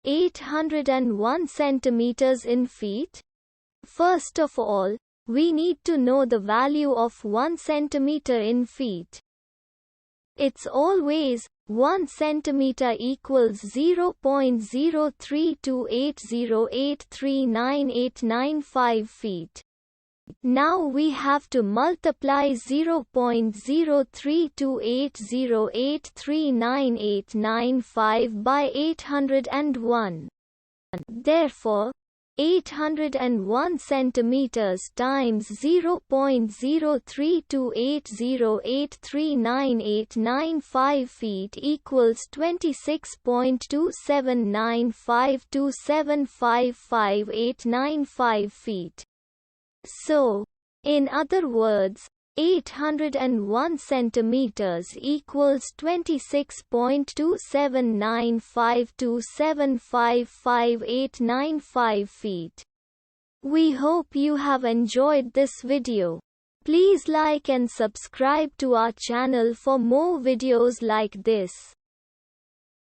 801 centimeters in feet? First of all, we need to know the value of 1 centimeter in feet. It's always 1 centimeter equals 0.03280839895 feet. Now we have to multiply 0.03280839895 by 801. Therefore, 801 centimeters times 0.03280839895 feet equals 26.27952755895 feet. So, in other words, 801 centimeters equals 26.27952755895 feet. We hope you have enjoyed this video. Please like and subscribe to our channel for more videos like this.